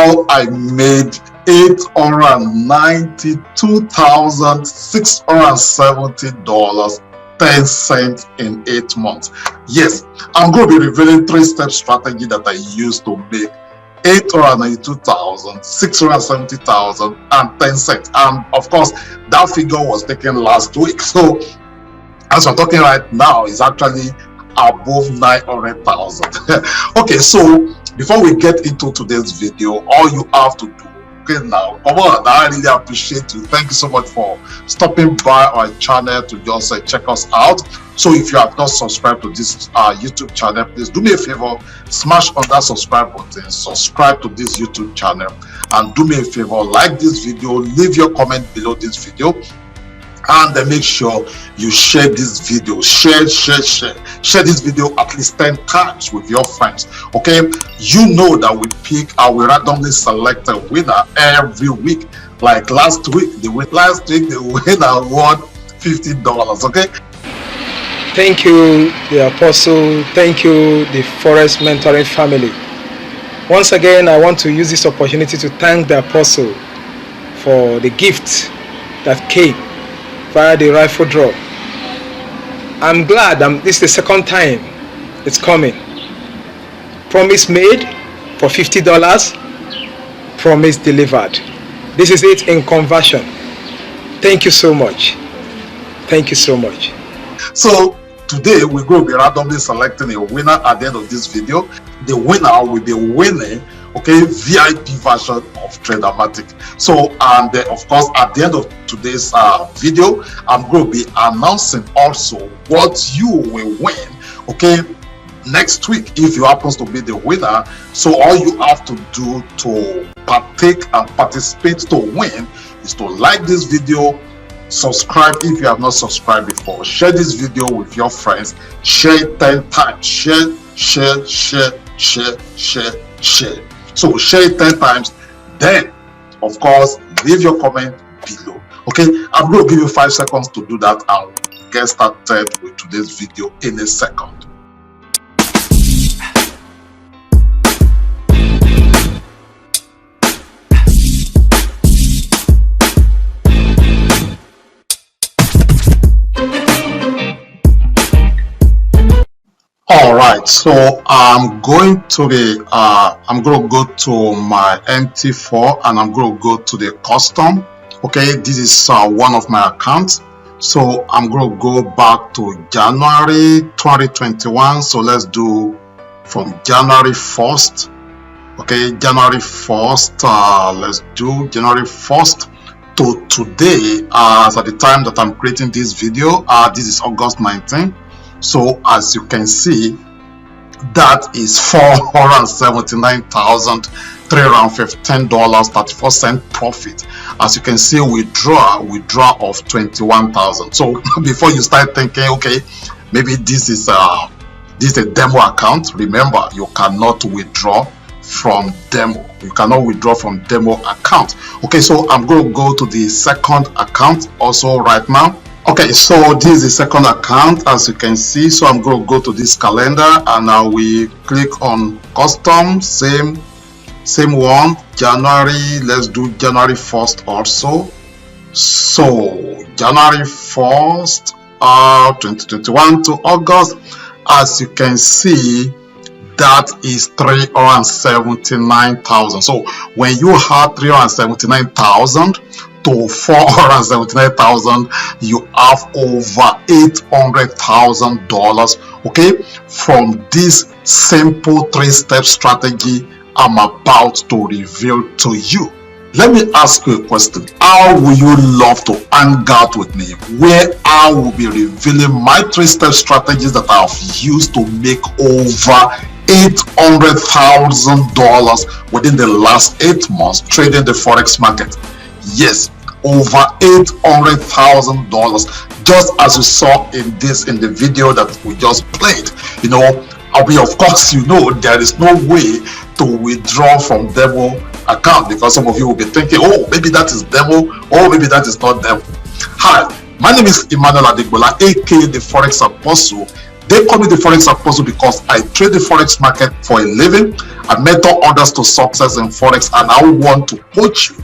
how I made $892,670.10 in 8 months. Yes, I'm going to be revealing 3-step strategy that I used to make $892,670.10. And of course, that figure was taken last week. So as I'm talking right now, it's actually above 900,000. Okay, so before we get into today's video, all you have to do, okay, now, come on, I really appreciate you. Thank you so much for stopping by our channel to just check us out. So if you have not subscribed to this YouTube channel, please do me a favor, smash on that subscribe button, subscribe to this YouTube channel, and do me a favor, like this video, leave your comment below this video, and then make sure you share this video. Share this video at least 10 times with your friends. Okay, you know that we we randomly select a winner every week. Like last week the winner won $50. Okay, thank you, the Apostle. Thank you, the Forex mentoring family. Once again, I want to use this opportunity to thank the Apostle for the gift that came via the rifle draw. I'm glad this is the second time it's coming. Promise made for $50, promise delivered. This is it in conversion. Thank you so much. Thank you so much. So today we're going to be randomly selecting a winner at the end of this video. The winner will be winning, okay, VIP version of Tradermatic. So, and of course, at the end of today's video, I'm going to be announcing also what you will win, okay, next week if you happen to be the winner. So all you have to do to partake and participate to win is to like this video, subscribe if you have not subscribed before, share this video with your friends, share it 10 times, share. So share it 10 times, then of course leave your comment below. Okay, I'm going to give you 5 seconds to do that and get started with today's video in a second. Alright, so I'm going to go to my MT4 and I'm going to go to the custom. Okay, this is one of my accounts. So I'm going to go back to January 2021. So let's do from January 1st. Okay, January 1st, let's do January 1st to today. As at the time that I'm creating this video, this is August 19th. So as you can see, that is $479,315.34 profit. As you can see, withdraw of 21,000. So before you start thinking, okay, maybe this is a demo account, remember you cannot withdraw from demo. You cannot withdraw from demo account. Okay, so I'm going to go to the second account also right now. Okay, so this is the second account, as you can see. So I'm going to go to this calendar and now we click on custom, same one, January. Let's do January 1st also. So January 1st 2021 to August, as you can see, that is 379,000. So when you have 379,000 to 479,000, you have over $800,000, okay, from this simple 3-step strategy I'm about to reveal to you. Let me ask you a question. How would you love to hang out with me, where I will be revealing my 3-step strategies that I have used to make over $800,000 within the last 8 months trading the Forex market? Yes, over $800,000, just as you saw in the video that we just played. You know, of course, you know, there is no way to withdraw from demo account, because some of you will be thinking, oh, maybe that is demo, or maybe that is not demo. Hi, my name is Emmanuel Adegbola, aka the Forex Apostle, They call me the Forex Apostle because I trade the Forex market for a living. I mentor others to success in Forex, and I want to coach you,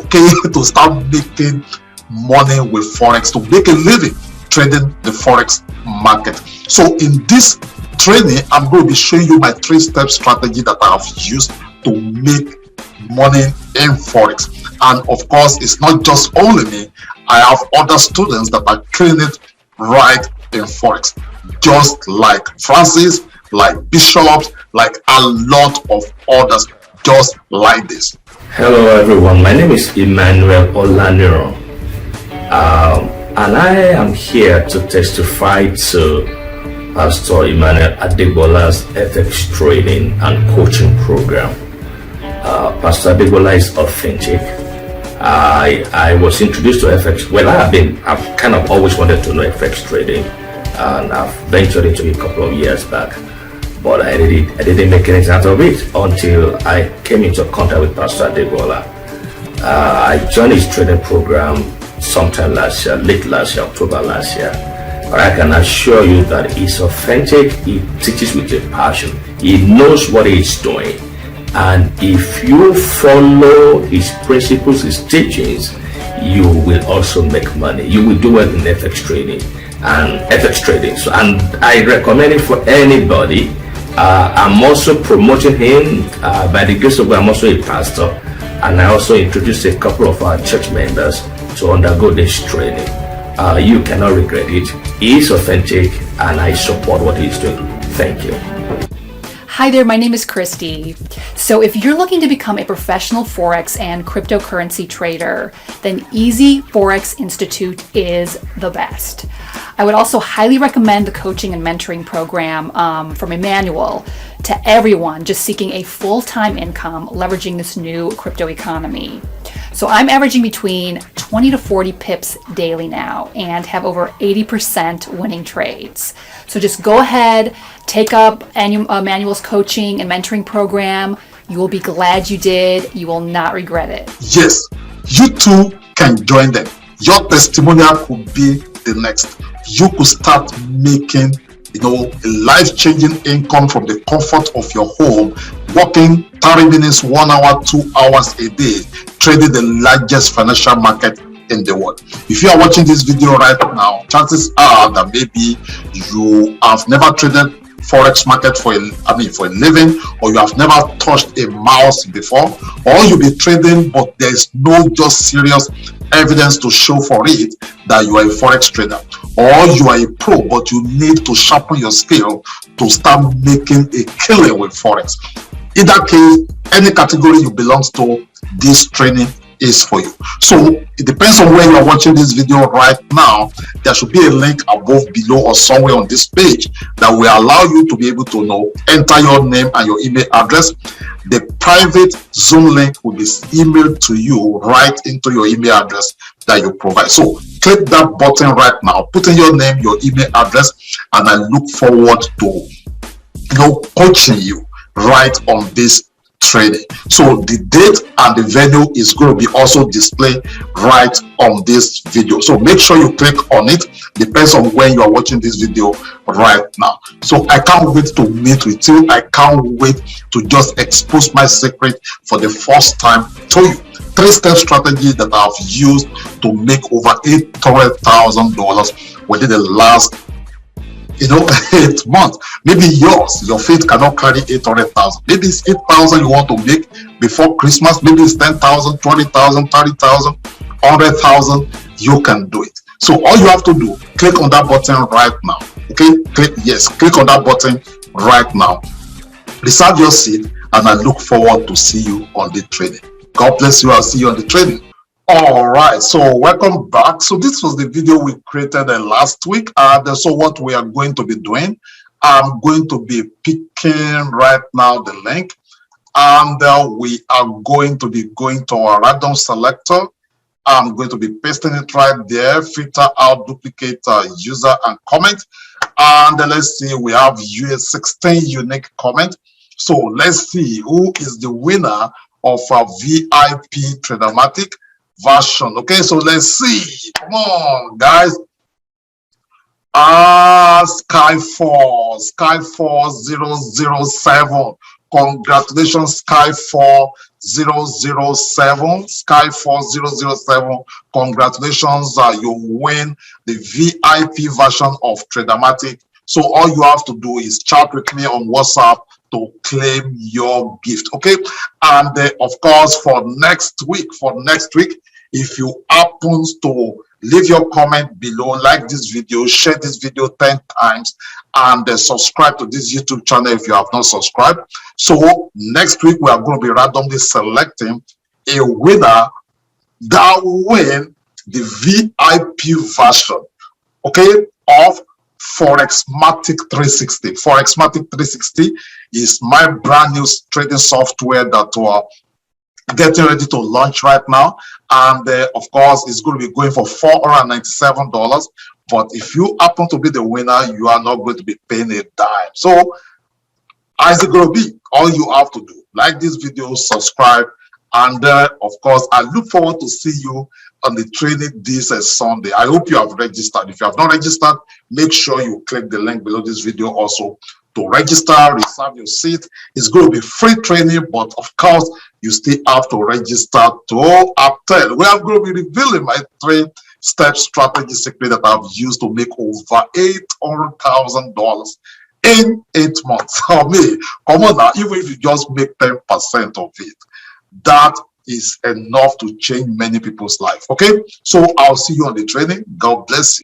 okay, to start making money with Forex, to make a living trading the Forex market. So in this training, I'm going to be showing you my 3-step strategy that I have used to make money in Forex. And of course, it's not just only me. I have other students that are training right in Forex, just like Francis, like Bishops, like a lot of others just like this. Hello everyone, my name is Emmanuel Olaniro, and I am here to testify to Pastor Emmanuel Adegbola's FX training and coaching program. Pastor Adegbola is authentic. I was introduced to FX. Well, I've kind of always wanted to know FX trading, and I've ventured into it a couple of years back, but I didn't make anything out of it until I came into contact with Pastor Adegbola. I joined his training program sometime last year, late last year, October last year. But I can assure you that he's authentic. He teaches with a passion. He knows what he's doing. And if you follow his principles, his teachings, you will also make money. You will do well in FX trading and FX trading. So, and I recommend it for anybody. I'm also promoting him by the grace of God. I'm also a pastor, and I also introduced a couple of our church members to undergo this training. You cannot regret it. He is authentic, and I support what he's doing. Thank you. Hi there, my name is Christy. So if you're looking to become a professional Forex and cryptocurrency trader, then Easy Forex Institute is the best. I would also highly recommend the coaching and mentoring program from Emmanuel to everyone just seeking a full-time income leveraging this new crypto economy. So I'm averaging between 20 to 40 pips daily now and have over 80% winning trades. So just go ahead, take up Emmanuel's coaching and mentoring program. You will be glad you did. You will not regret it. Yes, you too can join them. Your testimonial could be the next. You could start making, a life-changing income from the comfort of your home, working 30 minutes, 1 hour, 2 hours a day, trading the largest financial market in the world. If you are watching this video right now, chances are that maybe you have never traded Forex market for a living, or you have never touched a mouse before, or you'll be trading but there's no just serious evidence to show for it that you are a Forex trader, or you are a pro but you need to sharpen your skill to start making a killing with Forex. In that case, any category you belong to, this training is for you. So it depends on where you are watching this video right now. There should be a link above, below, or somewhere on this page that will allow you to be able to enter your name and your email address. The private Zoom link will be emailed to you right into your email address that you provide. So click that button right now, put in your name, your email address, and I look forward to coaching you right on this training. So the date and the venue is going to be also displayed right on this video. So make sure you click on it. Depends on when you are watching this video right now. So I can't wait to meet with you. I can't wait to just expose my secret for the first time to you. 3-step strategy that I've used to make over $800,000 within the last 8 months. Maybe your faith cannot carry 800,000. Maybe it's 8,000 you want to make before Christmas. Maybe it's 10,000, 20,000, 30,000, 100,000. You can do it. So all you have to do, click on that button right now. Okay, click on that button right now. Reserve your seat, and I look forward to see you on the training. God bless you. I'll see you on the training. All right, so welcome back. So this was the video we created last week, and so what we are going to be doing, I'm going to be picking right now the link, and we are going to be going to our random selector. I'm going to be pasting it right there, filter out duplicate user and comment, and let's see, we have 16 unique comment. So let's see who is the winner of a VIP Tradermatic version. Okay, so let's see. Come on, guys. Skyfall 007. Congratulations, Skyfall 007. Skyfall 007. Congratulations, you win the VIP version of Tradermatic. So all you have to do is chat with me on WhatsApp to claim your gift. Okay, and of course, for next week, if you happen to leave your comment below, like this video, share this video 10 times, and subscribe to this YouTube channel if you have not subscribed. So next week we are going to be randomly selecting a winner that will win the VIP version, okay, of Forexmatic 360. Forexmatic 360 is my brand new trading software that getting ready to launch right now, and of course it's going to be going for $497. But if you happen to be the winner, you are not going to be paying a dime. So how's it going to be? All you have to do, like this video, subscribe, and of course I look forward to see you on the training this Sunday. I hope you have registered. If you have not registered, make sure you click the link below this video also to register, reserve your seat. It's going to be free training, but of course you still have to register to attend. We are going to be revealing my 3-step strategy secret that I've used to make over $800,000 in 8 months. I mean, come on now, even if you just make 10% of it, that is enough to change many people's life. Okay, so I'll see you on the training. God bless you.